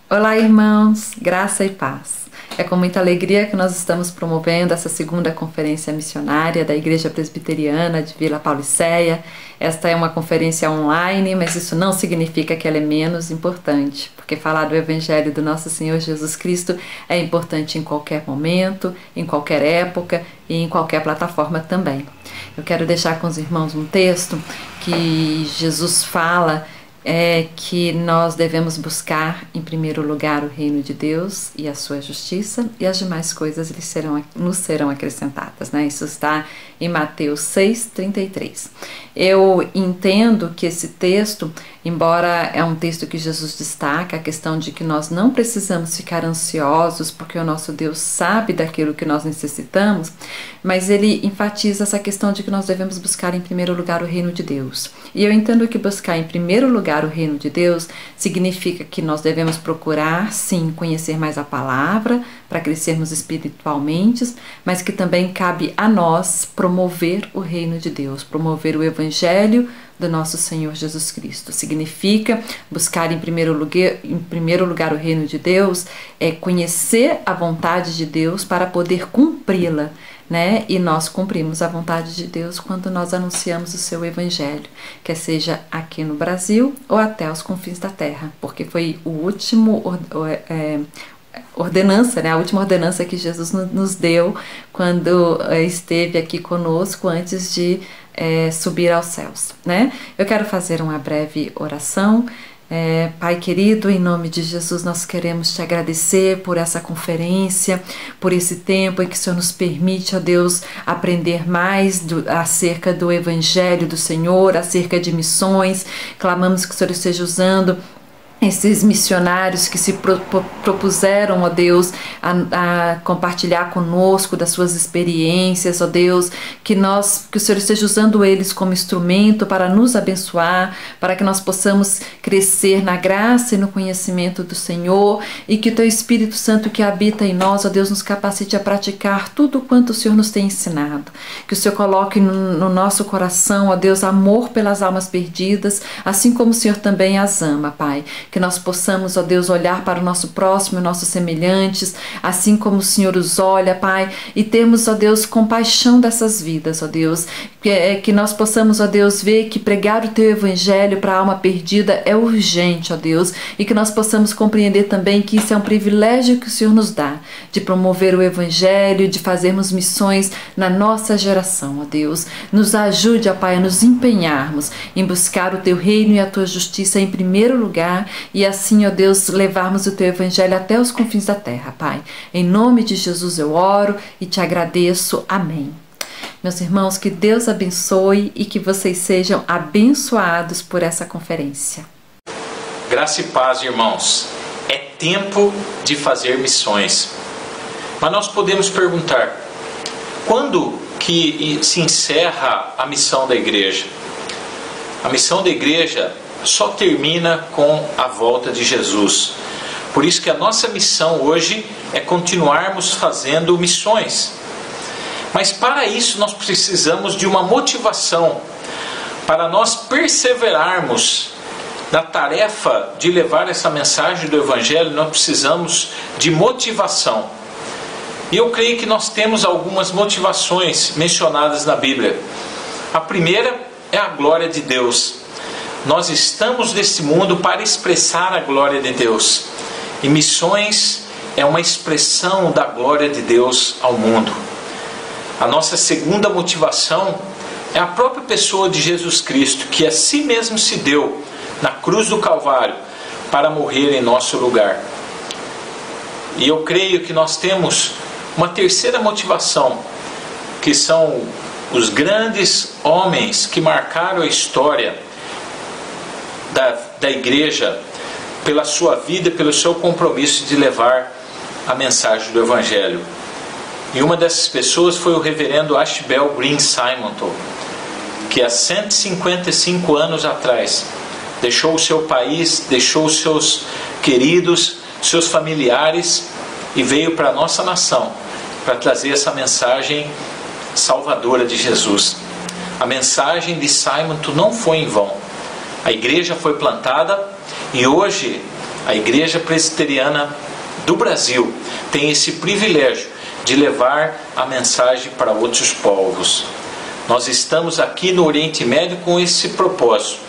Olá, irmãos, graça e paz. É com muita alegria que nós estamos promovendo essa segunda conferência missionária da Igreja Presbiteriana de Vila Pauliceia. Esta é uma conferência online, mas isso não significa que ela é menos importante, porque falar do Evangelho do nosso Senhor Jesus Cristo é importante em qualquer momento, em qualquer época e em qualquer plataforma também. Eu quero deixar com os irmãos um texto que Jesus fala que nós devemos buscar em primeiro lugar o reino de Deus e a sua justiça, e as demais coisas nos serão acrescentadas, né? Isso está em Mateus 6:33. Eu entendo que esse texto, embora é um texto que Jesus destaca a questão de que nós não precisamos ficar ansiosos porque o nosso Deus sabe daquilo que nós necessitamos, mas ele enfatiza essa questão de que nós devemos buscar em primeiro lugar o reino de Deus. E eu entendo que buscar em primeiro lugar o reino de Deus significa que nós devemos procurar, sim, conhecer mais a palavra para crescermos espiritualmente, mas que também cabe a nós promover o reino de Deus, promover o Evangelho do nosso Senhor Jesus Cristo. Significa buscar em primeiro lugar o reino de Deus, é conhecer a vontade de Deus para poder cumpri-la, né? E nós cumprimos a vontade de Deus quando nós anunciamos o seu Evangelho, quer seja aqui no Brasil ou até os confins da terra, porque foi o último ordenança, né? A última ordenança que Jesus nos deu quando esteve aqui conosco antes de subir aos céus, né? Eu quero fazer uma breve oração. Pai querido, em nome de Jesus nós queremos te agradecer por essa conferência, por esse tempo em que o Senhor nos permite, ó Deus, aprender mais acerca do Evangelho do Senhor, acerca de missões. Clamamos que o Senhor esteja usando esses missionários que se propuseram, ó Deus, a compartilhar conosco das suas experiências, ó Deus, que o Senhor esteja usando eles como instrumento para nos abençoar, para que nós possamos crescer na graça e no conhecimento do Senhor, e que o Teu Espírito Santo que habita em nós, ó Deus, nos capacite a praticar tudo quanto o Senhor nos tem ensinado. Que o Senhor coloque no nosso coração, ó Deus, amor pelas almas perdidas, assim como o Senhor também as ama, Pai. Que nós possamos, ó Deus, olhar para o nosso próximo, nossos semelhantes, assim como o Senhor os olha, Pai, e termos, ó Deus, compaixão dessas vidas, ó Deus, que nós possamos, ó Deus, ver que pregar o Teu Evangelho para a alma perdida é urgente, ó Deus, e que nós possamos compreender também que isso é um privilégio que o Senhor nos dá, de promover o Evangelho, de fazermos missões na nossa geração, ó Deus. Nos ajude, ó Pai, a nos empenharmos em buscar o Teu reino e a Tua justiça em primeiro lugar, e assim, ó Deus, levarmos o Teu Evangelho até os confins da terra, Pai. Em nome de Jesus eu oro e te agradeço. Amém. Meus irmãos, que Deus abençoe e que vocês sejam abençoados por essa conferência. Graça e paz, irmãos. É tempo de fazer missões. Mas nós podemos perguntar, quando que se encerra a missão da igreja? A missão da igreja só termina com a volta de Jesus. Por isso que a nossa missão hoje é continuarmos fazendo missões. Mas para isso nós precisamos de uma motivação. Para nós perseverarmos na tarefa de levar essa mensagem do Evangelho, nós precisamos de motivação. E eu creio que nós temos algumas motivações mencionadas na Bíblia. A primeira é a glória de Deus. Nós estamos nesse mundo para expressar a glória de Deus. E missões é uma expressão da glória de Deus ao mundo. A nossa segunda motivação é a própria pessoa de Jesus Cristo, que a si mesmo se deu na cruz do Calvário para morrer em nosso lugar. E eu creio que nós temos uma terceira motivação, que são os grandes homens que marcaram a história da igreja pela sua vida, pelo seu compromisso de levar a mensagem do Evangelho. E uma dessas pessoas foi o reverendo Ashbel Green Simonton, que há 155 anos atrás deixou o seu país, deixou os seus queridos, seus familiares e veio para a nossa nação para trazer essa mensagem salvadora de Jesus. A mensagem de Simonton não foi em vão. A igreja foi plantada e hoje A Igreja Presbiteriana do Brasil tem esse privilégio de levar a mensagem para outros povos. Nós estamos aqui no Oriente Médio com esse propósito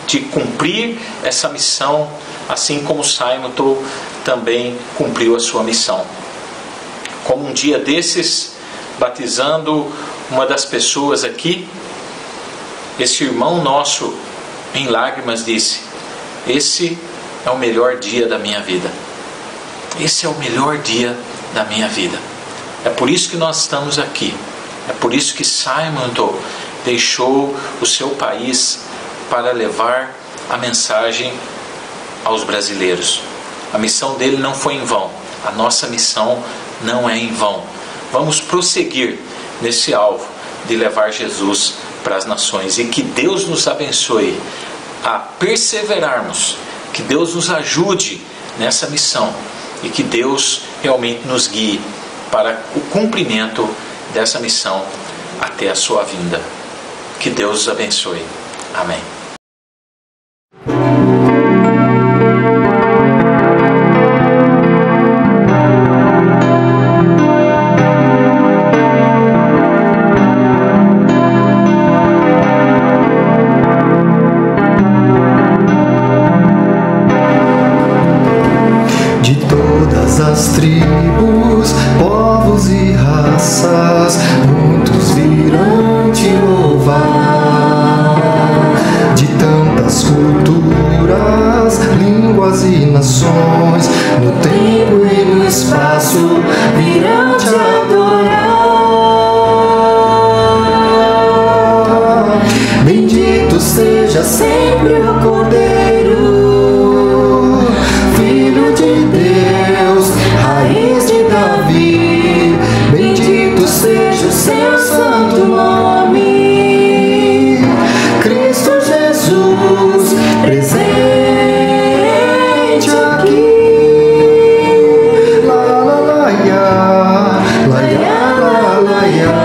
de cumprir essa missão, assim como Simon também cumpriu a sua missão. Como um dia desses, batizando uma das pessoas aqui, esse irmão nosso, em lágrimas, disse: esse é o melhor dia da minha vida. Esse é o melhor dia da minha vida. É por isso que nós estamos aqui. É por isso que Simon deixou o seu país para levar a mensagem aos brasileiros. A missão dele não foi em vão. A nossa missão não é em vão. Vamos prosseguir nesse alvo de levar Jesus para as nações. E que Deus nos abençoe a perseverarmos. Que Deus nos ajude nessa missão. E que Deus realmente nos guie para o cumprimento dessa missão até a sua vinda. Que Deus os abençoe. Amém. De todas as tribos, povos e raças, muitos virão te louvar. De tantas culturas, línguas e nações, no tempo e no espaço virão te adorar. Bendito seja sempre o Cordeiro, Filho de Deus, raiz de Davi. Bendito seja o seu santo nome, Cristo Jesus, presente aqui. La la la ya, la ya la la ya.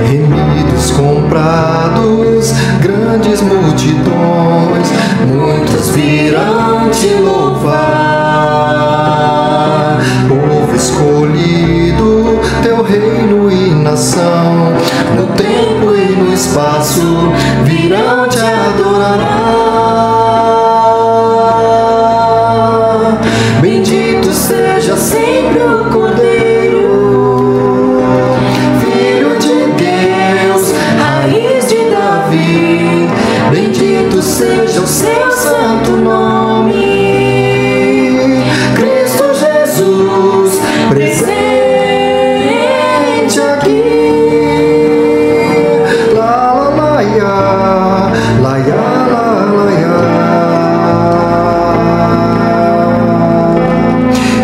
Remidos, comprados, grandes multidões, muitos virão te louvar. Povo escolhido, teu reino e nação, no tempo e no espaço virão te adorar. Bendito seja sempre o Cordeiro, Filho de Deus, raiz de Davi. Bendito seja o seu santo nome, Cristo Jesus, presente aqui. La la la ya, la ya la ya.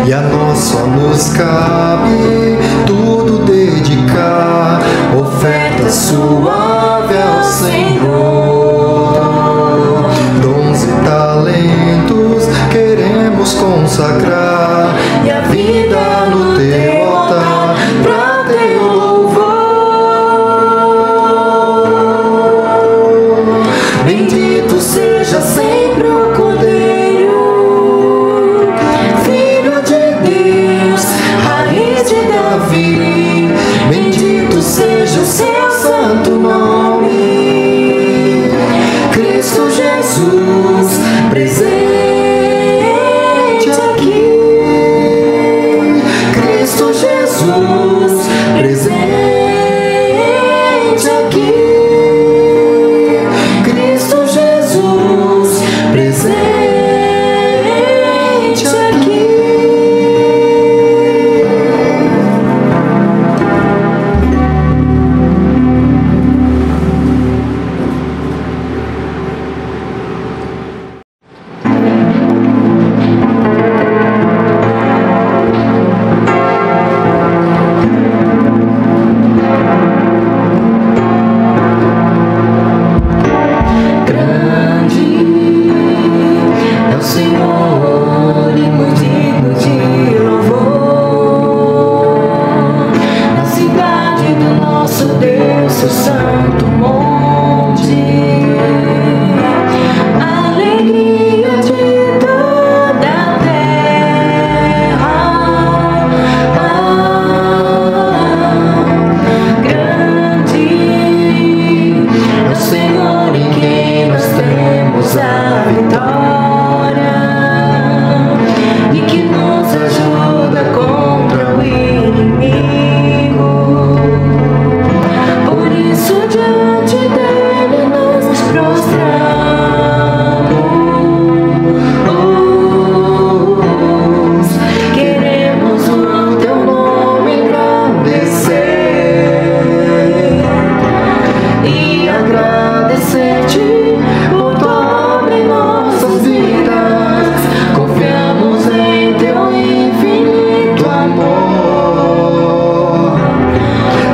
E a nós só nos cabe tudo dedicar, oferta suave ao Senhor, dons e talentos a vitória e que nos ajuda contra o inimigo. Por isso diante dele nos prostramos. Queremos o teu nome engrandecer e agradecer-te por tua obra em nossas vidas. Confiamos em teu infinito amor,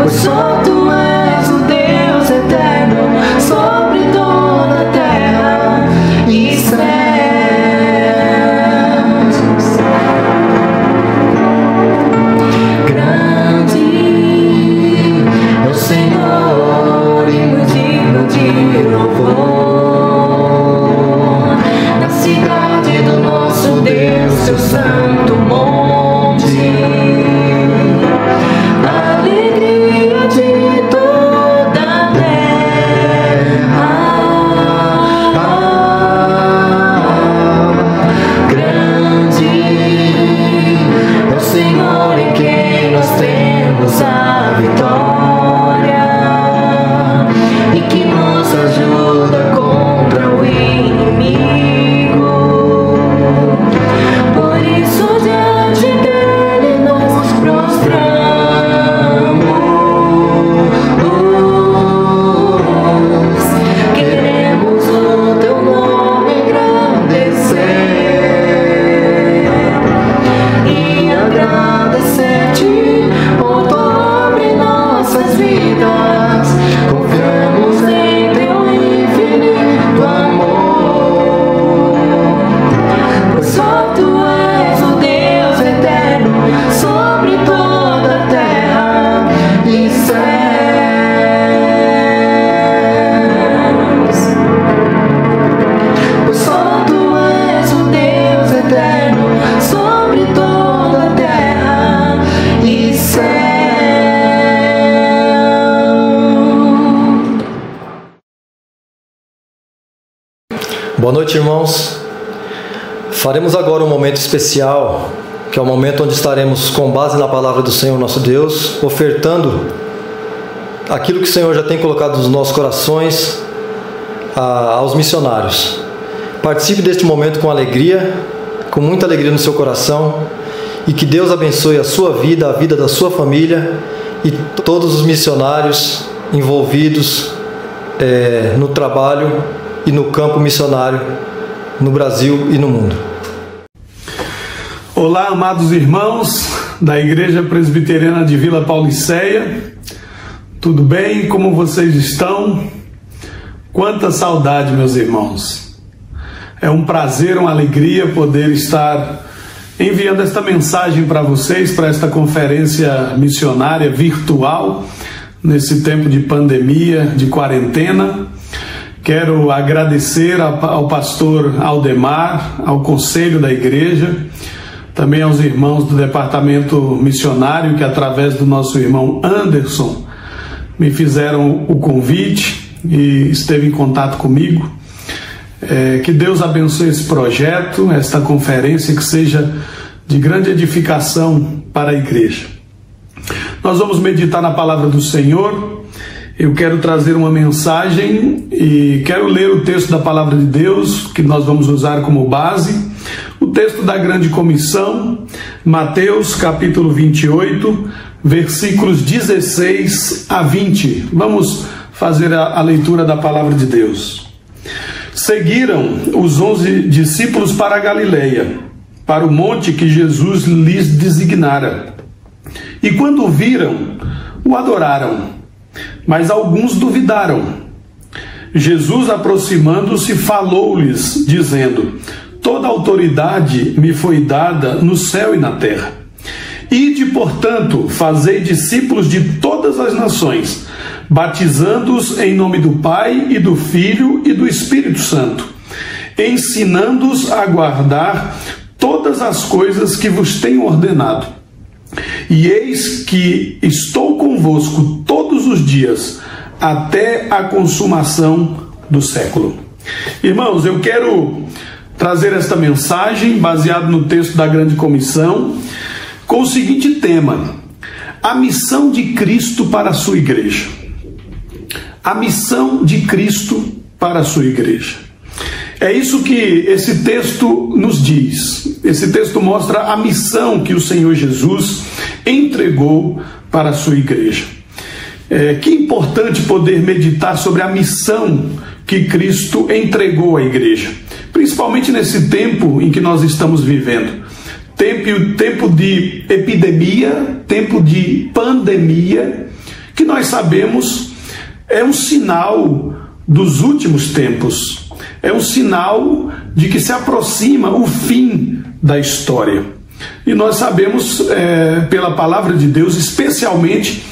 pois só tu és o Deus eterno sobre toda a terra e céus. Grande é o Senhor e muito digno de louvor. Na cidade do nosso Deus, seu santo monte, a alegria de toda a terra. Grande é o Senhor em quem nós temos a vitória e que nos ajuda contra o inimigo. Por isso diante dele nos prostramos. Queremos o teu nome engrandecer e agradecer-te por tua obra em nossas vidas. Confiamos em teu infinito amor, pois só tu és o Deus eterno sobre toda a terra e céus. Pois só tu és o Deus eterno sobre toda a terra e céus. Boa noite, irmãos. Faremos agora um momento especial, que é o momento onde estaremos, com base na palavra do Senhor nosso Deus, ofertando aquilo que o Senhor já tem colocado nos nossos corações aos missionários. Participe deste momento com alegria, com muita alegria no seu coração, e que Deus abençoe a sua vida, a vida da sua família e todos os missionários envolvidos no trabalho e no campo missionário no Brasil e no mundo. Olá, amados irmãos da Igreja Presbiteriana de Vila Pauliceia, tudo bem? Como vocês estão? Quanta saudade, meus irmãos! É um prazer, uma alegria poder estar enviando esta mensagem para vocês, para esta conferência missionária virtual, nesse tempo de pandemia, de quarentena. Quero agradecer ao pastor Aldemar, ao conselho da igreja, também aos irmãos do departamento missionário, que através do nosso irmão Anderson me fizeram o convite e esteve em contato comigo. Que Deus abençoe esse projeto, esta conferência, que seja de grande edificação para a igreja. Nós vamos meditar na palavra do Senhor. Eu quero trazer uma mensagem e quero ler o texto da palavra de Deus, que nós vamos usar como base, o texto da grande comissão, Mateus capítulo 28, versículos 16 a 20. Vamos fazer a leitura da palavra de Deus. Seguiram os 11 discípulos para a Galileia, para o monte que Jesus lhes designara. E quando o viram, o adoraram, mas alguns duvidaram. Jesus, aproximando-se, falou-lhes, dizendo: toda autoridade me foi dada no céu e na terra. Ide, portanto, fazei discípulos de todas as nações, batizando-os em nome do Pai e do Filho e do Espírito Santo, ensinando-os a guardar todas as coisas que vos tenho ordenado. E eis que estou convosco todos os dias, até a consumação do século. Irmãos, eu quero trazer esta mensagem baseado no texto da Grande Comissão com o seguinte tema: a missão de Cristo para a sua igreja. A missão de Cristo para a sua igreja. É isso que esse texto nos diz. Esse texto mostra a missão que o Senhor Jesus entregou para a sua igreja. Que importante poder meditar sobre a missão que Cristo entregou à igreja, principalmente nesse tempo em que nós estamos vivendo. Tempo de epidemia, tempo de pandemia, que nós sabemos é um sinal dos últimos tempos, é um sinal de que se aproxima o fim da história. E nós sabemos pela palavra de Deus, especialmente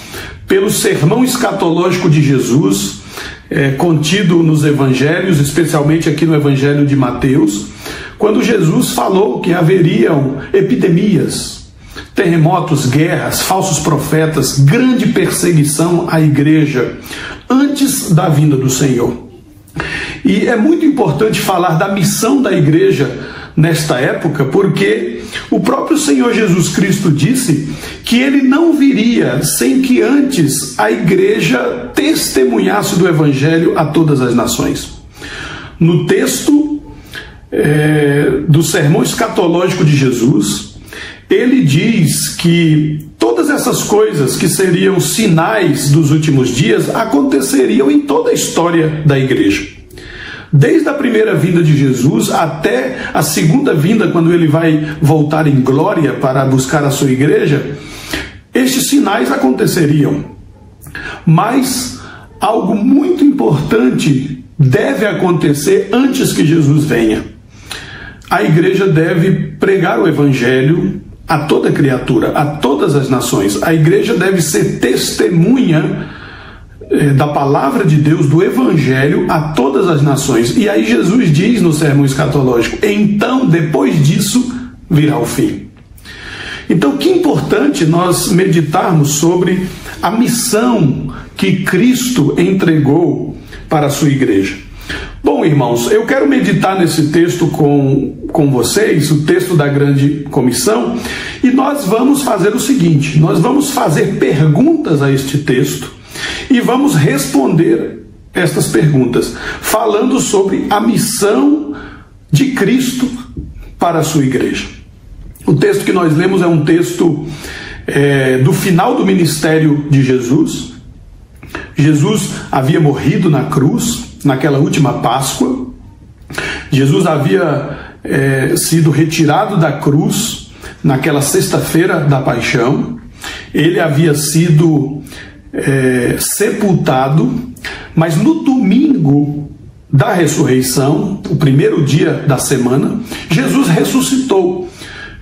pelo sermão escatológico de Jesus, contido nos evangelhos, especialmente aqui no evangelho de Mateus, quando Jesus falou que haveriam epidemias, terremotos, guerras, falsos profetas, grande perseguição à igreja antes da vinda do Senhor. E é muito importante falar da missão da igreja nesta época, porque o próprio Senhor Jesus Cristo disse que ele não viria sem que antes a igreja testemunhasse do evangelho a todas as nações. No texto do sermão escatológico de Jesus, ele diz que todas essas coisas que seriam sinais dos últimos dias aconteceriam em toda a história da igreja. Desde a primeira vinda de Jesus até a segunda vinda, quando ele vai voltar em glória para buscar a sua igreja, estes sinais aconteceriam. Mas algo muito importante deve acontecer antes que Jesus venha. A igreja deve pregar o evangelho a toda criatura, a todas as nações. A igreja deve ser testemunha da palavra de Deus, do evangelho a todas as nações. E aí Jesus diz no sermão escatológico: então depois disso virá o fim. Então que importante nós meditarmos sobre a missão que Cristo entregou para a sua igreja. Bom, irmãos, eu quero meditar nesse texto com vocês, o texto da Grande Comissão, e nós vamos fazer o seguinte: nós vamos fazer perguntas a este texto e vamos responder estas perguntas, falando sobre a missão de Cristo para a sua igreja. O texto que nós lemos é um texto do final do ministério de Jesus. Jesus havia morrido na cruz, naquela última Páscoa. Jesus havia sido retirado da cruz naquela sexta-feira da paixão. Ele havia sido sepultado, mas no domingo da ressurreição, o primeiro dia da semana, Jesus ressuscitou.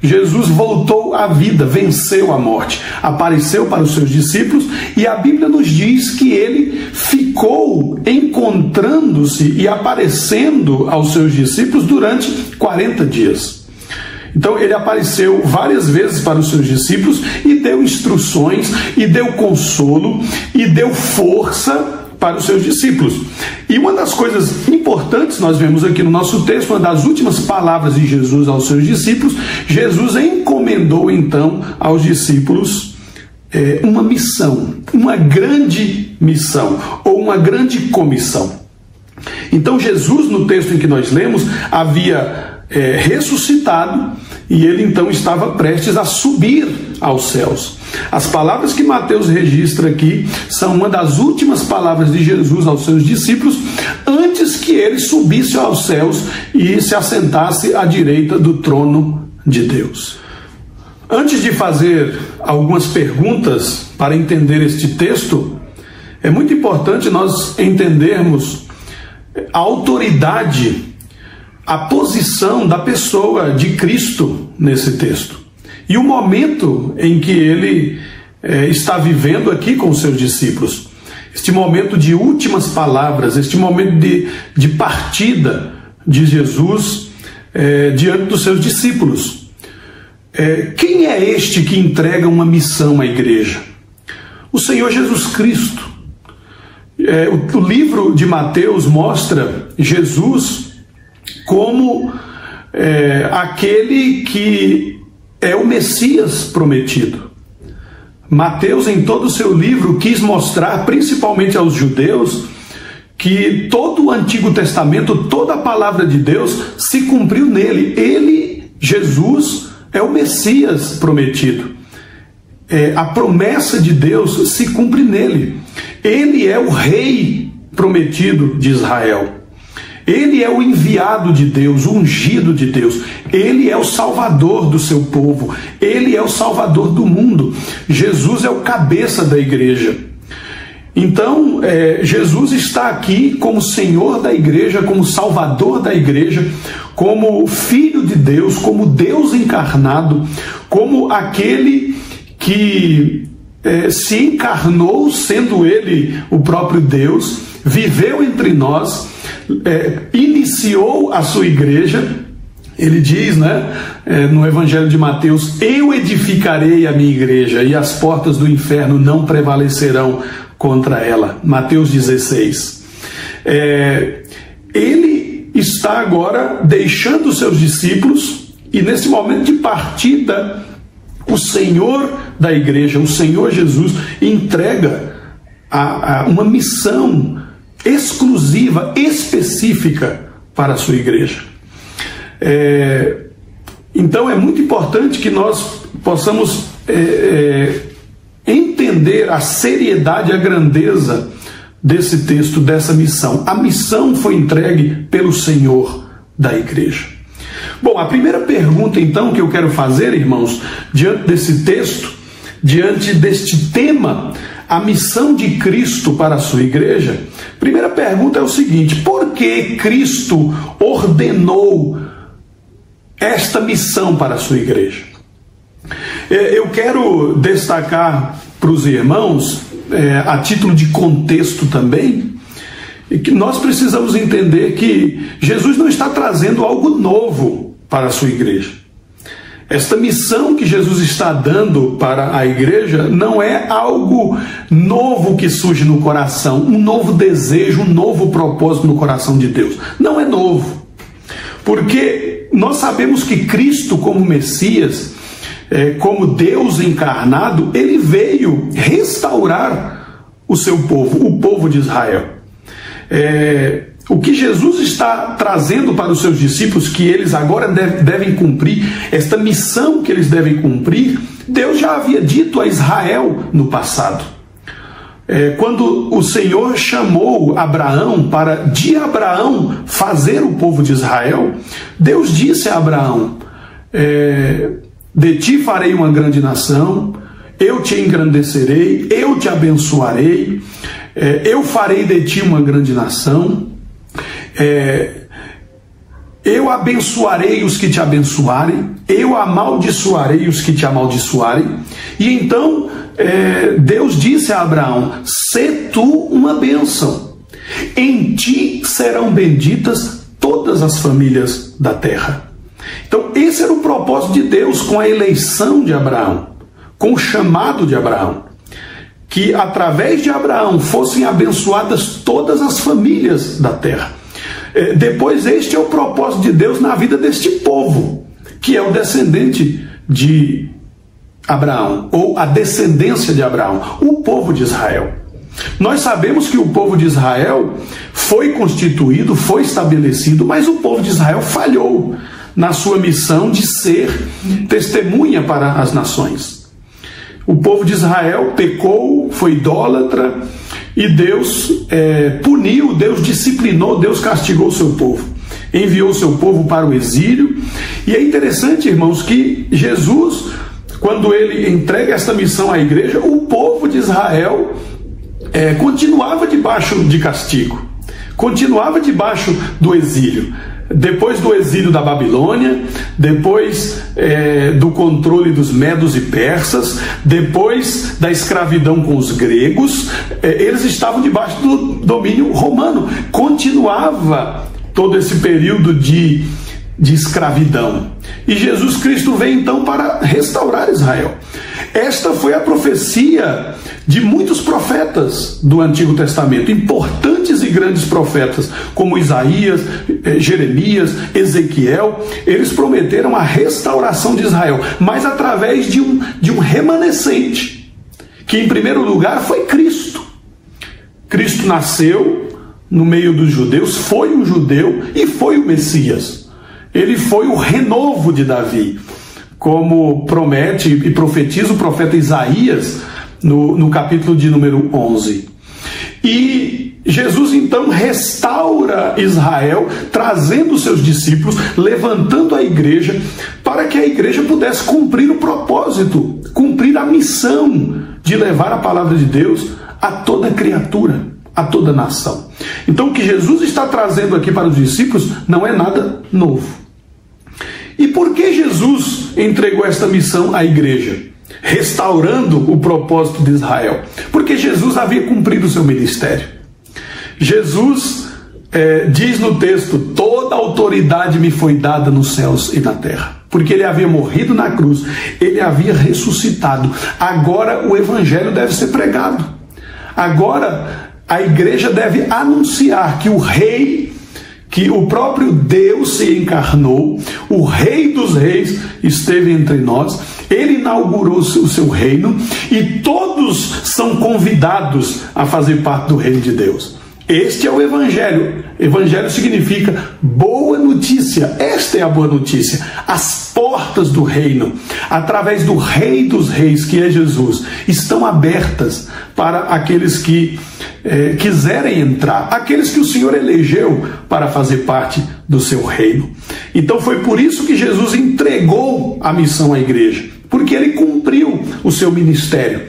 Jesus voltou à vida, venceu a morte, apareceu para os seus discípulos, e a Bíblia nos diz que ele ficou encontrando-se e aparecendo aos seus discípulos durante 40 dias. Então ele apareceu várias vezes para os seus discípulos e deu instruções, e deu consolo, e deu força para os seus discípulos. E uma das coisas importantes nós vemos aqui no nosso texto, uma das últimas palavras de Jesus aos seus discípulos, Jesus encomendou então aos discípulos uma missão, uma grande missão, ou uma grande comissão. Então Jesus, no texto em que nós lemos, havia ressuscitado, e ele então estava prestes a subir aos céus. As palavras que Mateus registra aqui são uma das últimas palavras de Jesus aos seus discípulos, antes que ele subisse aos céus e se assentasse à direita do trono de Deus. Antes de fazer algumas perguntas para entender este texto, é muito importante nós entendermos a autoridade, a posição da pessoa de Cristo nesse texto, e o momento em que ele está vivendo aqui com os seus discípulos. Este momento de últimas palavras, este momento de partida de Jesus diante dos seus discípulos. Quem é este que entrega uma missão à igreja? O Senhor Jesus Cristo. O livro de Mateus mostra Jesus como aquele que é o Messias prometido. Mateus, em todo o seu livro, quis mostrar, principalmente aos judeus, que todo o Antigo Testamento, toda a palavra de Deus se cumpriu nele. Ele, Jesus, é o Messias prometido. A promessa de Deus se cumpre nele. Ele é o rei prometido de Israel. Ele é o enviado de Deus, o ungido de Deus. Ele é o salvador do seu povo. Ele é o salvador do mundo. Jesus é o cabeça da igreja. Então, Jesus está aqui como Senhor da igreja, como Salvador da igreja, como Filho de Deus, como Deus encarnado, como aquele que se encarnou, sendo Ele o próprio Deus, viveu entre nós, iniciou a sua igreja. Ele diz, no Evangelho de Mateus: eu edificarei a minha igreja e as portas do inferno não prevalecerão contra ela. Mateus 16. Ele está agora deixando os seus discípulos, e nesse momento de partida, o Senhor da igreja, o Senhor Jesus, entrega uma missão exclusiva, específica para a sua igreja. Então é muito importante que nós possamos entender a seriedade e a grandeza desse texto, dessa missão. A missão foi entregue pelo Senhor da igreja. Bom, a primeira pergunta então que eu quero fazer, irmãos, diante desse texto, diante deste tema, a missão de Cristo para a sua igreja, a primeira pergunta é o seguinte: por que Cristo ordenou esta missão para a sua igreja? Eu quero destacar para os irmãos, a título de contexto também, que nós precisamos entender que Jesus não está trazendo algo novo para a sua igreja. Esta missão que Jesus está dando para a igreja não é algo novo que surge no coração, um novo desejo, um novo propósito no coração de Deus. Não é novo, porque nós sabemos que Cristo, como Messias, como Deus encarnado, ele veio restaurar o seu povo, o povo de Israel. O que Jesus está trazendo para os seus discípulos, que eles agora devem cumprir, esta missão que eles devem cumprir, Deus já havia dito a Israel no passado. Quando o Senhor chamou Abraão para de Abraão fazer o povo de Israel, Deus disse a Abraão: de ti farei uma grande nação, eu te engrandecerei, eu te abençoarei, eu farei de ti uma grande nação, eu abençoarei os que te abençoarem, eu amaldiçoarei os que te amaldiçoarem. E então Deus disse a Abraão: sê tu uma bênção, em ti serão benditas todas as famílias da terra. Então esse era o propósito de Deus com a eleição de Abraão, com o chamado de Abraão, que através de Abraão fossem abençoadas todas as famílias da terra. Depois, este é o propósito de Deus na vida deste povo, que é o descendente de Abraão, ou a descendência de Abraão, o povo de Israel. Nós sabemos que o povo de Israel foi constituído, foi estabelecido, mas o povo de Israel falhou na sua missão de ser testemunha para as nações. O povo de Israel pecou, foi idólatra, e Deus puniu, Deus disciplinou, Deus castigou o seu povo, enviou o seu povo para o exílio. E é interessante, irmãos, que Jesus, quando ele entrega esta missão à igreja, o povo de Israel continuava debaixo de castigo, continuava debaixo do exílio. Depois do exílio da Babilônia, depois do controle dos medos e persas, depois da escravidão com os gregos, eles estavam debaixo do domínio romano. Continuava todo esse período de de escravidão. E Jesus Cristo vem então para restaurar Israel. Esta foi a profecia de muitos profetas do Antigo Testamento, importantes e grandes profetas, como Isaías, Jeremias, Ezequiel. Eles prometeram a restauração de Israel, mas através de um remanescente, que em primeiro lugar foi Cristo. Cristo nasceu no meio dos judeus, foi um judeu e foi o Messias. Ele foi o renovo de Davi, como promete e profetiza o profeta Isaías no capítulo de número 11. E Jesus então restaura Israel, trazendo os seus discípulos, levantando a igreja, para que a igreja pudesse cumprir o propósito, cumprir a missão de levar a palavra de Deus a toda criatura, a toda nação. Então o que Jesus está trazendo aqui para os discípulos não é nada novo. E por que Jesus entregou esta missão à igreja, restaurando o propósito de Israel? Porque Jesus havia cumprido o seu ministério. Jesus diz no texto: toda autoridade me foi dada nos céus e na terra. Porque ele havia morrido na cruz, ele havia ressuscitado. Agora o evangelho deve ser pregado. Agora a igreja deve anunciar que o rei, que o próprio Deus se encarnou, o Rei dos Reis esteve entre nós, ele inaugurou o seu reino e todos são convidados a fazer parte do reino de Deus. Este é o Evangelho. Evangelho significa boa notícia. Esta é a boa notícia. As portas do reino, através do Rei dos Reis, que é Jesus, estão abertas para aqueles que quiserem entrar, aqueles que o Senhor elegeu para fazer parte do seu reino. Então foi por isso que Jesus entregou a missão à igreja, porque ele cumpriu o seu ministério,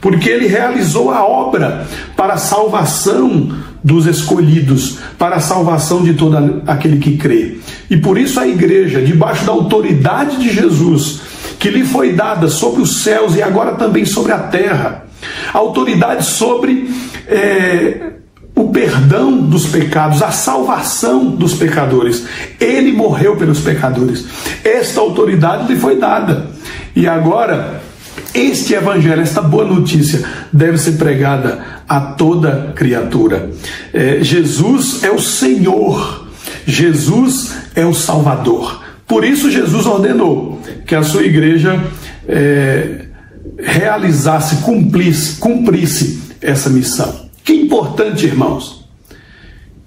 porque ele realizou a obra para a salvação dos escolhidos, para a salvação de todo aquele que crê. E por isso a igreja, debaixo da autoridade de Jesus, que lhe foi dada sobre os céus e agora também sobre a terra, a autoridade sobre o perdão dos pecados, a salvação dos pecadores. Ele morreu pelos pecadores. Esta autoridade lhe foi dada. E agora, este evangelho, esta boa notícia, deve ser pregada a toda criatura. Jesus é o Senhor. Jesus é o Salvador. Por isso Jesus ordenou que a sua igreja realizasse, cumprisse essa missão. Que importante, irmãos.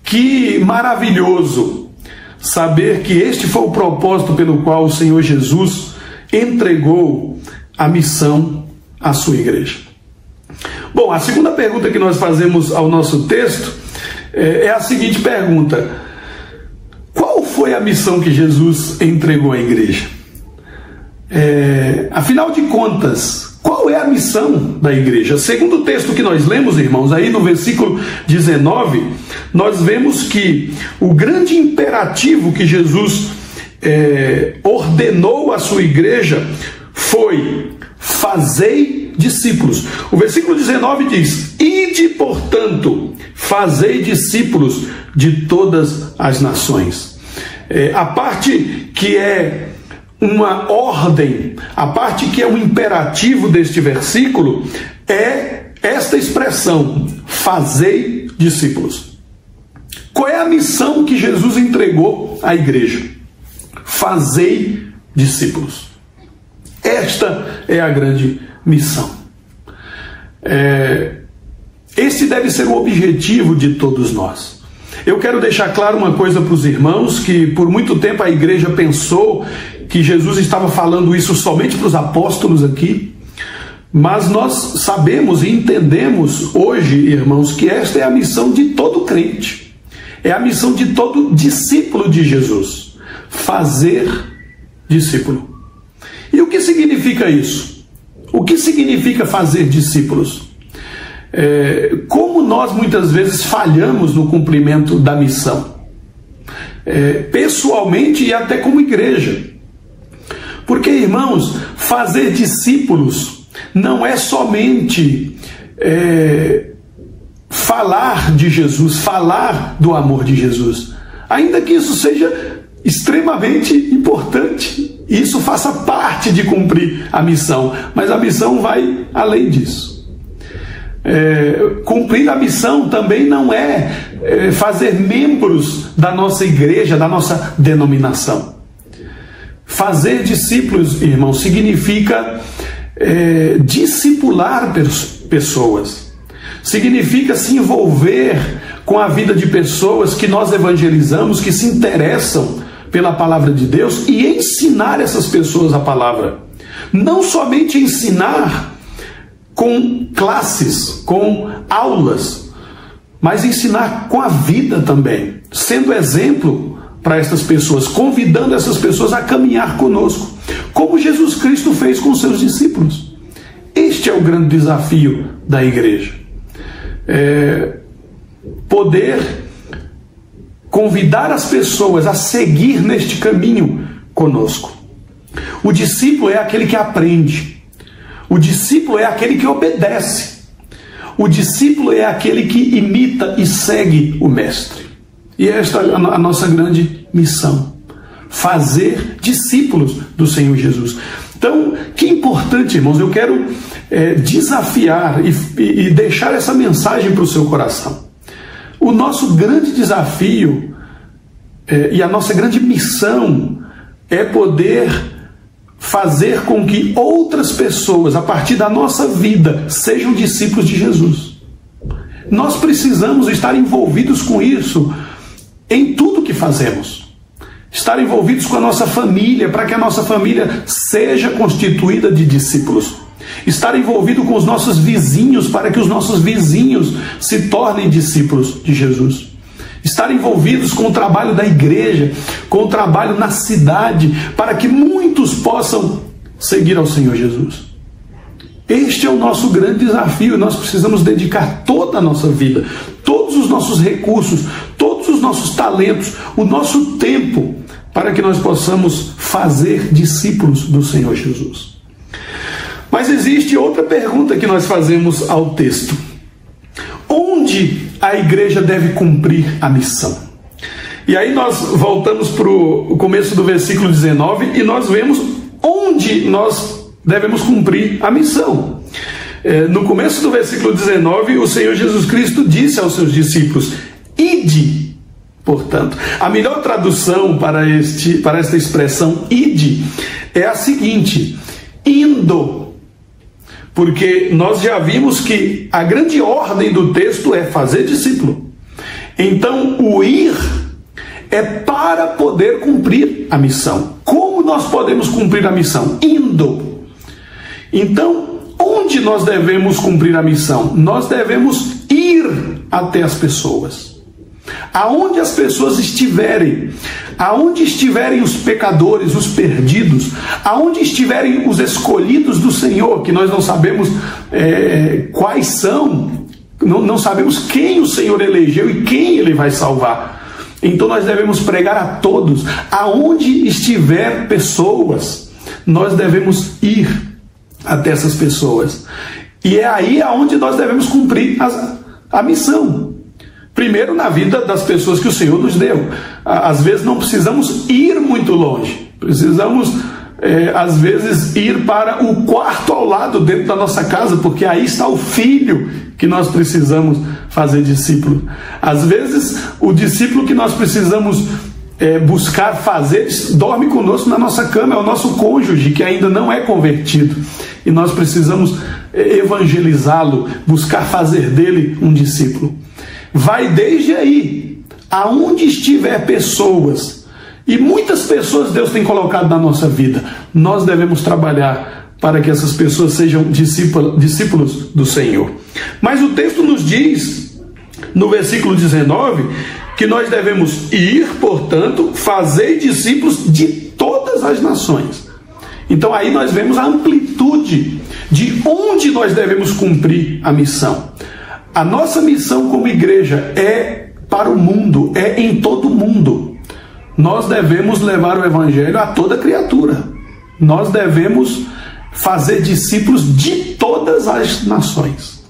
Que maravilhoso saber que este foi o propósito pelo qual o Senhor Jesus entregou a missão à sua igreja. Bom, a segunda pergunta que nós fazemos ao nosso texto é a seguinte pergunta: qual foi a missão que Jesus entregou à igreja? Afinal de contas, qual é a missão da igreja? Segundo o texto que nós lemos, irmãos, aí no versículo 19, nós vemos que o grande imperativo que Jesus ordenou à sua igreja foi: fazei discípulos. O versículo 19 diz: ide, portanto, fazei discípulos de todas as nações. A parte que é uma ordem, a parte que é um imperativo deste versículo é esta expressão: fazei discípulos. Qual é a missão que Jesus entregou à igreja? Fazei discípulos. Esta é a grande missão. Esse deve ser o objetivo de todos nós. Eu quero deixar claro uma coisa para os irmãos, que por muito tempo a igreja pensou que Jesus estava falando isso somente para os apóstolos aqui, mas nós sabemos e entendemos hoje, irmãos, que esta é a missão de todo crente, é a missão de todo discípulo de Jesus: fazer discípulo. E o que significa isso? O que significa fazer discípulos? Como nós muitas vezes falhamos no cumprimento da missão, pessoalmente e até como igreja. Porque, irmãos, fazer discípulos não é somente falar de Jesus, falar do amor de Jesus, ainda que isso seja extremamente importante. Isso faça parte de cumprir a missão, mas a missão vai além disso. Cumprir a missão também não é fazer membros da nossa igreja, da nossa denominação. Fazer discípulos, irmãos, significa discipular pessoas. Significa se envolver com a vida de pessoas que nós evangelizamos, que se interessam pela palavra de Deus, e ensinar essas pessoas a palavra. Não somente ensinar com classes, com aulas, mas ensinar com a vida também, sendo exemplo para essas pessoas, convidando essas pessoas a caminhar conosco, como Jesus Cristo fez com seus discípulos. Este é o grande desafio da igreja. Poder convidar as pessoas a seguir neste caminho conosco. O discípulo é aquele que aprende. O discípulo é aquele que obedece. O discípulo é aquele que imita e segue o mestre. E esta é a nossa grande missão: fazer discípulos do Senhor Jesus. Então, que importante, irmãos, eu quero desafiar e deixar essa mensagem para o seu coração. O nosso grande desafio e a nossa grande missão é poder fazer com que outras pessoas, a partir da nossa vida, sejam discípulos de Jesus. Nós precisamos estar envolvidos com isso em tudo que fazemos. Estar envolvidos com a nossa família, para que a nossa família seja constituída de discípulos. Estar envolvido com os nossos vizinhos, para que os nossos vizinhos se tornem discípulos de Jesus. Estar envolvidos com o trabalho da igreja, com o trabalho na cidade, para que muitos possam seguir ao Senhor Jesus. Este é o nosso grande desafio. Nós precisamos dedicar toda a nossa vida, todos os nossos recursos, todos os nossos talentos, o nosso tempo, para que nós possamos fazer discípulos do Senhor Jesus. Mas existe outra pergunta que nós fazemos ao texto: onde a igreja deve cumprir a missão? E aí nós voltamos para o começo do versículo 19 e nós vemos onde nós devemos cumprir a missão. No começo do versículo 19, o Senhor Jesus Cristo disse aos seus discípulos: ide, portanto. A melhor tradução para esta expressão ide é a seguinte: indo. Porque nós já vimos que a grande ordem do texto é fazer discípulo. Então, o ir é para poder cumprir a missão. Como nós podemos cumprir a missão? Indo. Então, onde nós devemos cumprir a missão? Nós devemos ir até as pessoas. Aonde as pessoas estiverem, aonde estiverem os pecadores, os perdidos, aonde estiverem os escolhidos do Senhor, que nós não sabemos quais são, não sabemos quem o Senhor elegeu e quem Ele vai salvar. Então nós devemos pregar a todos. Aonde estiver pessoas, nós devemos ir até essas pessoas. E é aí aonde nós devemos cumprir a missão. Primeiro, na vida das pessoas que o Senhor nos deu. Às vezes não precisamos ir muito longe. Precisamos, às vezes, ir para o quarto ao lado dentro da nossa casa, porque aí está o filho que nós precisamos fazer discípulo. Às vezes, o discípulo que nós precisamos buscar fazer dorme conosco na nossa cama, é o nosso cônjuge que ainda não é convertido. E nós precisamos evangelizá-lo, buscar fazer dele um discípulo. Vai desde aí, aonde estiver pessoas, e muitas pessoas Deus tem colocado na nossa vida, nós devemos trabalhar para que essas pessoas sejam discípulos do Senhor. Mas o texto nos diz, no versículo 19, que nós devemos ir, portanto, fazer discípulos de todas as nações. Então aí nós vemos a amplitude de onde nós devemos cumprir a missão. A nossa missão como igreja é para o mundo, é em todo o mundo. Nós devemos levar o evangelho a toda criatura. Nós devemos fazer discípulos de todas as nações.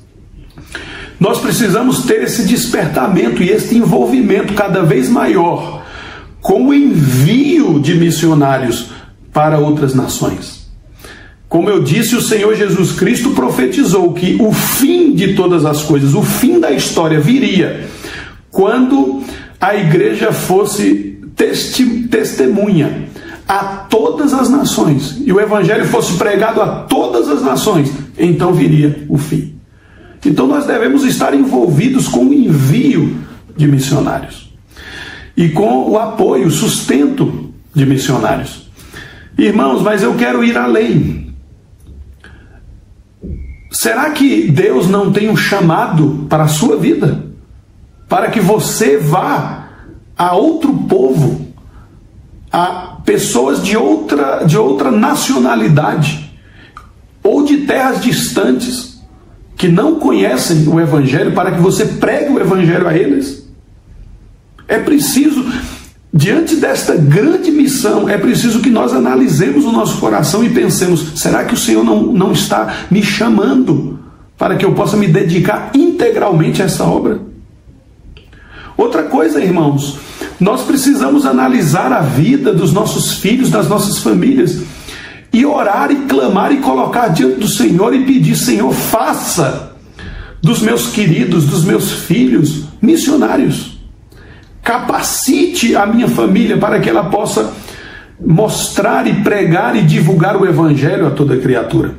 Nós precisamos ter esse despertamento e esse envolvimento cada vez maior com o envio de missionários para outras nações. Como eu disse, o Senhor Jesus Cristo profetizou que o fim de todas as coisas, o fim da história viria quando a igreja fosse testemunha a todas as nações e o evangelho fosse pregado a todas as nações, então viria o fim. Então nós devemos estar envolvidos com o envio de missionários e com o apoio, o sustento de missionários. Irmãos, mas eu quero ir além. Será que Deus não tem um chamado para a sua vida? Para que você vá a outro povo, a pessoas de outra nacionalidade, ou de terras distantes, que não conhecem o Evangelho, para que você pregue o Evangelho a eles? É preciso, diante desta grande missão, é preciso que nós analisemos o nosso coração e pensemos: será que o Senhor não está me chamando para que eu possa me dedicar integralmente a essa obra? Outra coisa, irmãos, nós precisamos analisar a vida dos nossos filhos, das nossas famílias, e orar e clamar e colocar diante do Senhor e pedir: Senhor, faça dos meus queridos, dos meus filhos, missionários. Capacite a minha família para que ela possa mostrar e pregar e divulgar o Evangelho a toda criatura.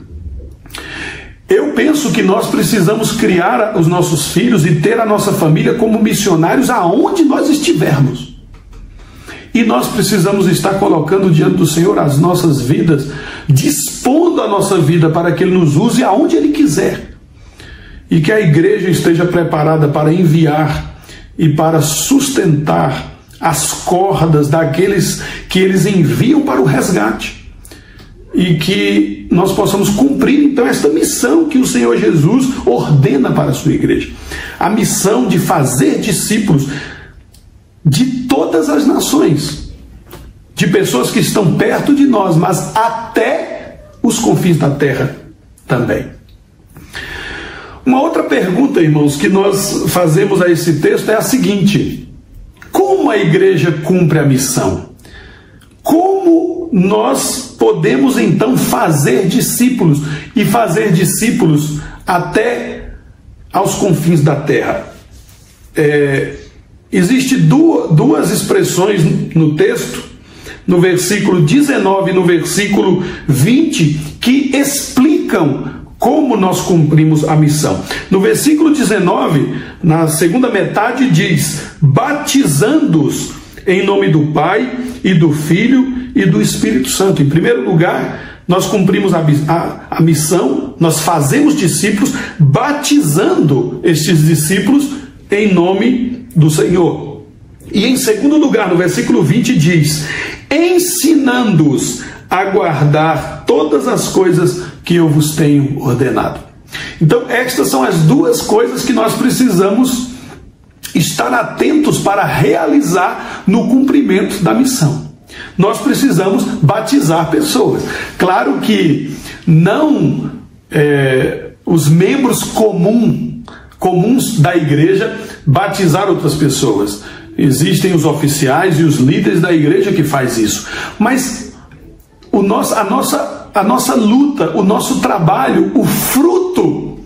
Eu penso que nós precisamos criar os nossos filhos e ter a nossa família como missionários aonde nós estivermos. E nós precisamos estar colocando diante do Senhor as nossas vidas, dispondo a nossa vida para que Ele nos use aonde Ele quiser. E que a igreja esteja preparada para enviar e para sustentar as cordas daqueles que eles enviam para o resgate. E que nós possamos cumprir então esta missão que o Senhor Jesus ordena para a sua igreja. A missão de fazer discípulos de todas as nações, de pessoas que estão perto de nós, mas até os confins da terra também. Uma outra pergunta, irmãos, que nós fazemos a esse texto é a seguinte: como a igreja cumpre a missão? Como nós podemos então fazer discípulos e fazer discípulos até aos confins da terra? Existem duas expressões no texto, no versículo 19 e no versículo 20, que explicam como nós cumprimos a missão. No versículo 19, na segunda metade, diz: batizando-os em nome do Pai e do Filho e do Espírito Santo. Em primeiro lugar, nós cumprimos a missão, nós fazemos discípulos, batizando estes discípulos em nome do Senhor. E em segundo lugar, no versículo 20 diz: ensinando-os a guardar todas as coisas que eu vos tenho ordenado. Então, estas são as duas coisas que nós precisamos estar atentos para realizar no cumprimento da missão. Nós precisamos batizar pessoas. Claro que não os membros comuns da igreja batizar outras pessoas. Existem os oficiais e os líderes da igreja que faz isso. Mas a nossa luta, o nosso trabalho, o fruto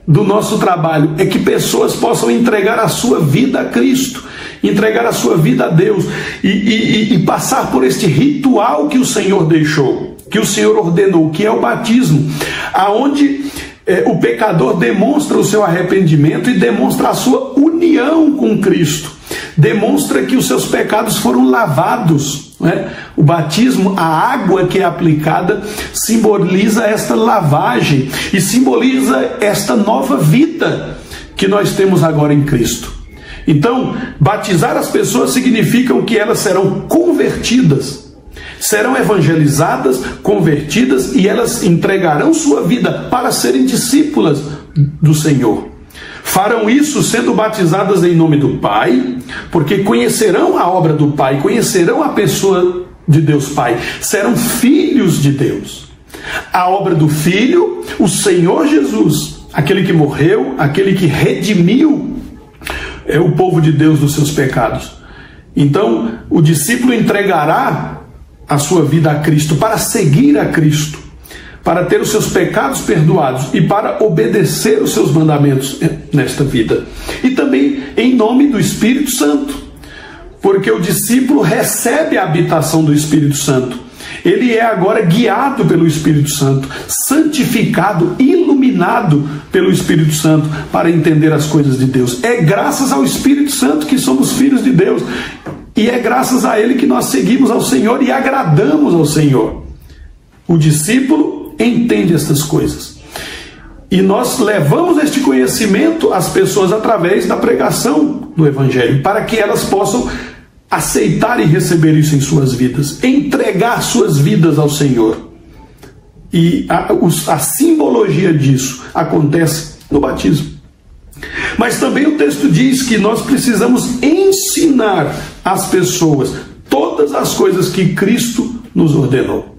do nosso trabalho é que pessoas possam entregar a sua vida a Cristo, entregar a sua vida a Deus e passar por este ritual que o Senhor deixou, que o Senhor ordenou, que é o batismo, aonde o pecador demonstra o seu arrependimento e demonstra a sua união com Cristo, demonstra que os seus pecados foram lavados. O batismo, a água que é aplicada, simboliza esta lavagem e simboliza esta nova vida que nós temos agora em Cristo. Então, batizar as pessoas significa que elas serão convertidas, serão evangelizadas, convertidas, e elas entregarão sua vida para serem discípulas do Senhor. Farão isso sendo batizadas em nome do Pai, porque conhecerão a obra do Pai, conhecerão a pessoa de Deus Pai, serão filhos de Deus. A obra do Filho, o Senhor Jesus, aquele que morreu, aquele que redimiu o povo de Deus dos seus pecados. Então, o discípulo entregará a sua vida a Cristo para seguir a Cristo, para ter os seus pecados perdoados e para obedecer os seus mandamentos nesta vida. E também em nome do Espírito Santo, porque o discípulo recebe a habitação do Espírito Santo. Ele é agora guiado pelo Espírito Santo, santificado, iluminado pelo Espírito Santo para entender as coisas de Deus. É graças ao Espírito Santo que somos filhos de Deus. E é graças a Ele que nós seguimos ao Senhor e agradamos ao Senhor. O discípulo entende estas coisas. E nós levamos este conhecimento às pessoas através da pregação do Evangelho, para que elas possam aceitar e receber isso em suas vidas, entregar suas vidas ao Senhor. E a simbologia disso acontece no batismo. Mas também o texto diz que nós precisamos ensinar às pessoas todas as coisas que Cristo nos ordenou.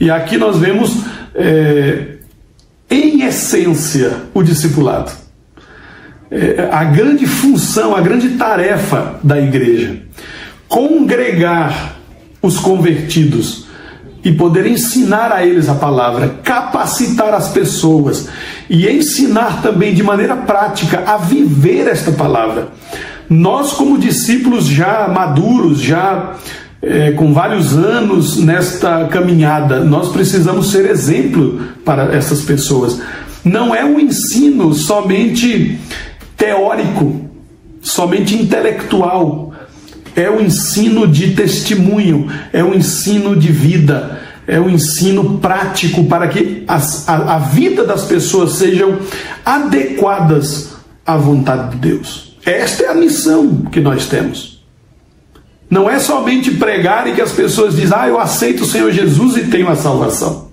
E aqui nós vemos, em essência, o discipulado. A grande função, a grande tarefa da igreja. Congregar os convertidos e poder ensinar a eles a palavra, capacitar as pessoas e ensinar também de maneira prática a viver esta palavra. Nós, como discípulos já maduros, já com vários anos nesta caminhada, nós precisamos ser exemplo para essas pessoas. Não é um ensino somente teórico, somente intelectual. É um ensino de testemunho, é um ensino de vida, é um ensino prático para que a vida das pessoas sejam adequadas à vontade de Deus. Esta é a missão que nós temos. Não é somente pregar e que as pessoas dizem: eu aceito o Senhor Jesus e tenho a salvação.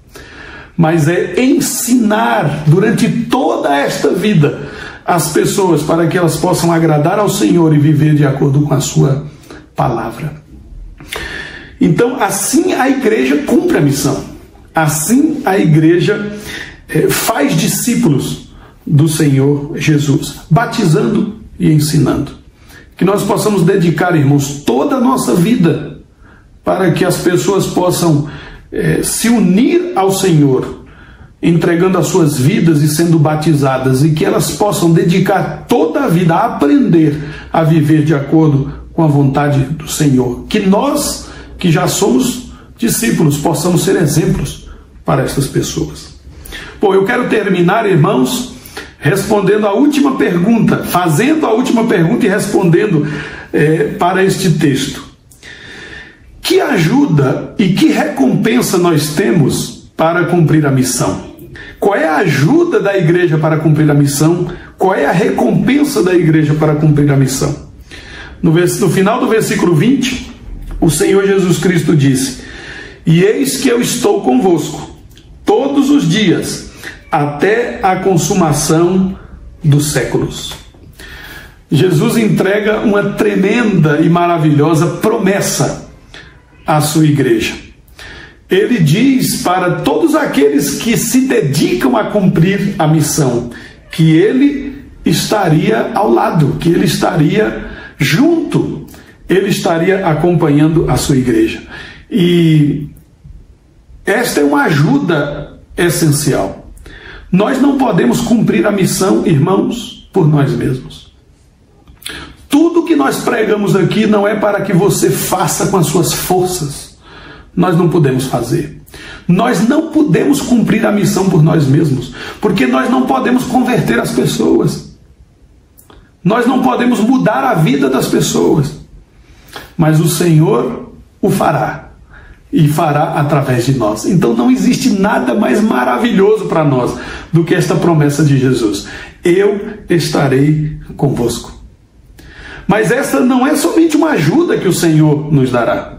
Mas é ensinar durante toda esta vida as pessoas para que elas possam agradar ao Senhor e viver de acordo com a sua palavra. Então, assim a igreja cumpre a missão. Assim a igreja faz discípulos do Senhor Jesus, batizando e ensinando. Que nós possamos dedicar, irmãos, toda a nossa vida para que as pessoas possam se unir ao Senhor, entregando as suas vidas e sendo batizadas, e que elas possam dedicar toda a vida a aprender a viver de acordo com a vontade do Senhor. Que nós, que já somos discípulos, possamos ser exemplos para essas pessoas. Bom, eu quero terminar, irmãos, respondendo a última pergunta, fazendo a última pergunta e respondendo para este texto. Que ajuda e que recompensa nós temos para cumprir a missão? Qual é a ajuda da igreja para cumprir a missão? Qual é a recompensa da igreja para cumprir a missão? No final do versículo 20, o Senhor Jesus Cristo disse: e eis que eu estou convosco todos os dias, até a consumação dos séculos. Jesus entrega uma tremenda e maravilhosa promessa à sua igreja. Ele diz para todos aqueles que se dedicam a cumprir a missão, que Ele estaria ao lado, que Ele estaria junto, Ele estaria acompanhando a sua igreja. E esta é uma ajuda essencial. Nós não podemos cumprir a missão, irmãos, por nós mesmos. Tudo que nós pregamos aqui não é para que você faça com as suas forças. Nós não podemos fazer. Nós não podemos cumprir a missão por nós mesmos, porque nós não podemos converter as pessoas. Nós não podemos mudar a vida das pessoas, mas o Senhor o fará, e fará através de nós. Então não existe nada mais maravilhoso para nós do que esta promessa de Jesus: eu estarei convosco. Mas essa não é somente uma ajuda que o Senhor nos dará,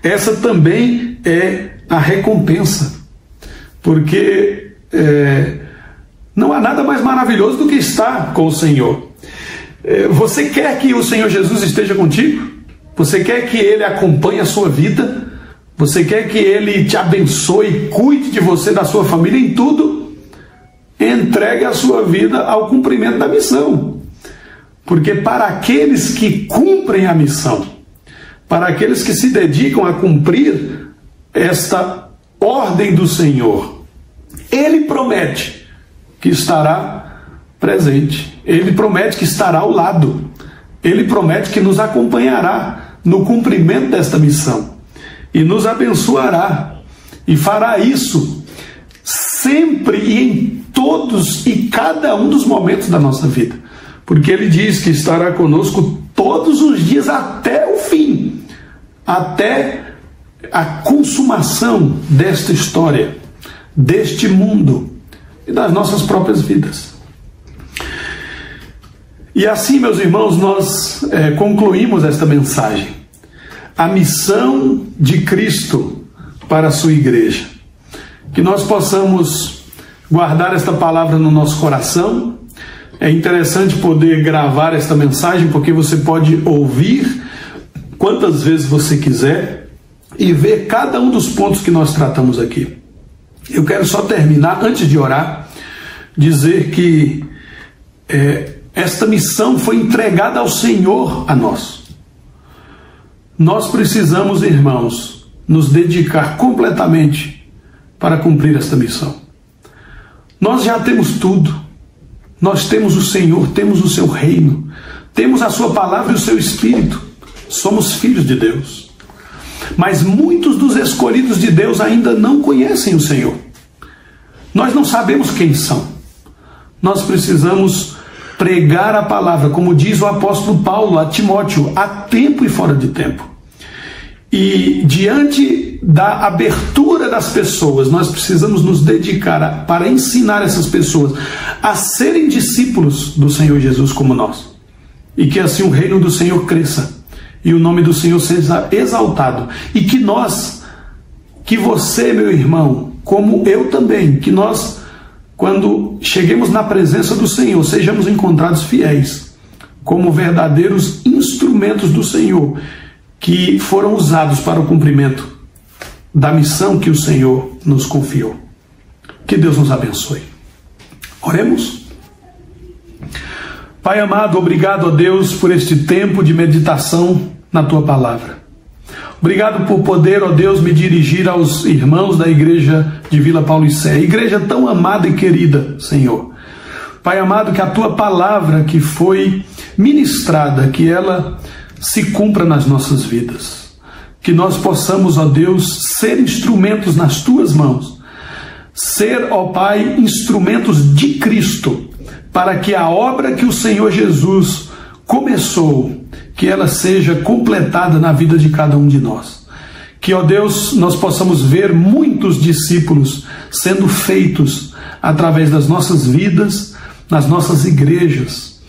essa também é a recompensa, porque não há nada mais maravilhoso do que estar com o Senhor. Você quer que o Senhor Jesus esteja contigo? Você quer que Ele acompanhe a sua vida? Você quer que Ele te abençoe, cuide de você, da sua família, em tudo? Entregue a sua vida ao cumprimento da missão. Porque para aqueles que cumprem a missão, para aqueles que se dedicam a cumprir esta ordem do Senhor. Ele promete que estará presente, Ele promete que estará ao lado, Ele promete que nos acompanhará no cumprimento desta missão e nos abençoará, e fará isso sempre e em todos e cada um dos momentos da nossa vida, porque Ele diz que estará conosco todos os dias até o fim, até a consumação desta história, deste mundo e das nossas próprias vidas. E assim, meus irmãos, nós concluímos esta mensagem. A missão de Cristo para a sua igreja. Que nós possamos guardar esta palavra no nosso coração. É interessante poder gravar esta mensagem, porque você pode ouvir quantas vezes você quiser e ver cada um dos pontos que nós tratamos aqui. Eu quero só terminar, antes de orar, dizer que esta missão foi entregada ao Senhor a nós. Nós precisamos, irmãos, nos dedicar completamente para cumprir esta missão. Nós já temos tudo. Nós temos o Senhor, temos o seu reino, temos a sua palavra e o seu Espírito. Somos filhos de Deus. Mas muitos dos escolhidos de Deus ainda não conhecem o Senhor. Nós não sabemos quem são. Nós precisamos pregar a palavra, como diz o apóstolo Paulo a Timóteo, a tempo e fora de tempo. E diante da abertura das pessoas, nós precisamos nos dedicar para ensinar essas pessoas a serem discípulos do Senhor Jesus como nós. E que assim o reino do Senhor cresça e o nome do Senhor seja exaltado. E que nós, que você, meu irmão, como eu também, que nós, quando cheguemos na presença do Senhor, sejamos encontrados fiéis, como verdadeiros instrumentos do Senhor, que foram usados para o cumprimento da missão que o Senhor nos confiou. Que Deus nos abençoe. Oremos. Pai amado, obrigado a Deus por este tempo de meditação na Tua Palavra. Obrigado por poder, ó Deus, me dirigir aos irmãos da igreja de Vila Paulicéia, igreja tão amada e querida, Senhor. Pai amado, que a Tua Palavra que foi ministrada, que ela se cumpra nas nossas vidas. Que nós possamos, ó Deus, ser instrumentos nas Tuas mãos. Ser, ó Pai, instrumentos de Cristo, para que a obra que o Senhor Jesus começou, que ela seja completada na vida de cada um de nós. Que, ó Deus, nós possamos ver muitos discípulos sendo feitos através das nossas vidas, nas nossas igrejas.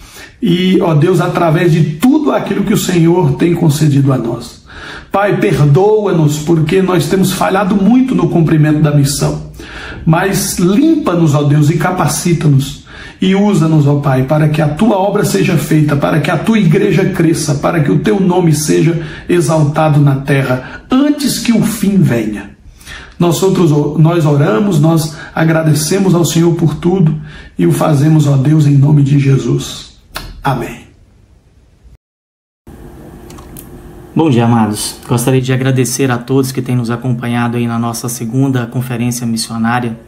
E, ó Deus, através de tudo aquilo que o Senhor tem concedido a nós. Pai, perdoa-nos porque nós temos falhado muito no cumprimento da missão. Mas limpa-nos, ó Deus, e capacita-nos. E usa-nos, ó Pai, para que a Tua obra seja feita, para que a Tua igreja cresça, para que o Teu nome seja exaltado na terra, antes que o fim venha. Nós oramos, nós agradecemos ao Senhor por tudo e o fazemos, ó Deus, em nome de Jesus. Amém. Bom dia, amados. Gostaria de agradecer a todos que têm nos acompanhado aí na nossa segunda conferência missionária.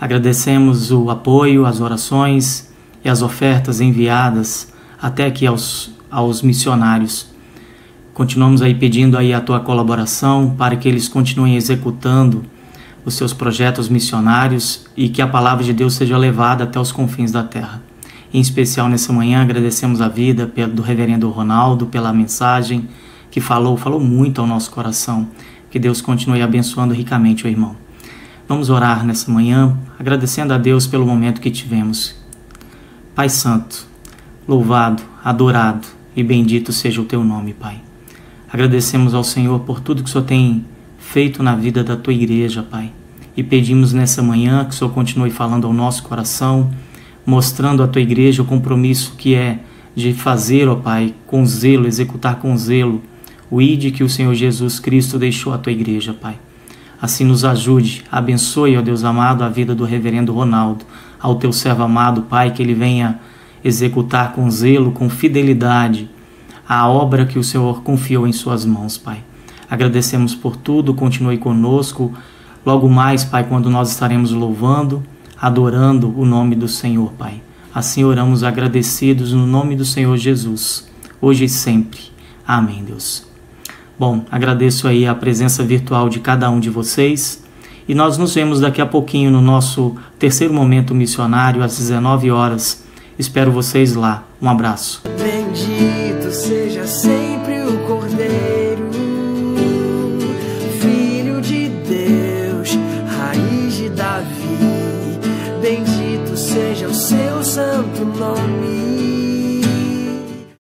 Agradecemos o apoio, as orações e as ofertas enviadas até aqui aos missionários. Continuamos aí pedindo aí a tua colaboração para que eles continuem executando os seus projetos missionários e que a palavra de Deus seja levada até os confins da terra. Em especial nessa manhã agradecemos a vida do reverendo Ronaldo pela mensagem que falou muito ao nosso coração. Que Deus continue abençoando ricamente o irmão. Vamos orar nessa manhã, agradecendo a Deus pelo momento que tivemos. Pai Santo, louvado, adorado e bendito seja o Teu nome, Pai. Agradecemos ao Senhor por tudo que o Senhor tem feito na vida da Tua igreja, Pai. E pedimos nessa manhã que o Senhor continue falando ao nosso coração, mostrando à Tua igreja o compromisso que é de fazer, ó Pai, com zelo, executar com zelo o ide que o Senhor Jesus Cristo deixou à Tua igreja, Pai. Assim nos ajude, abençoe, ó Deus amado, a vida do reverendo Ronaldo, ao Teu servo amado, Pai, que ele venha executar com zelo, com fidelidade, a obra que o Senhor confiou em suas mãos, Pai. Agradecemos por tudo, continue conosco. Logo mais, Pai, quando nós estaremos louvando, adorando o nome do Senhor, Pai. Assim oramos agradecidos no nome do Senhor Jesus, hoje e sempre. Amém, Deus. Bom, agradeço aí a presença virtual de cada um de vocês e nós nos vemos daqui a pouquinho no nosso terceiro momento missionário às 19 horas. Espero vocês lá. Um abraço. Bendito seja sempre o Cordeiro.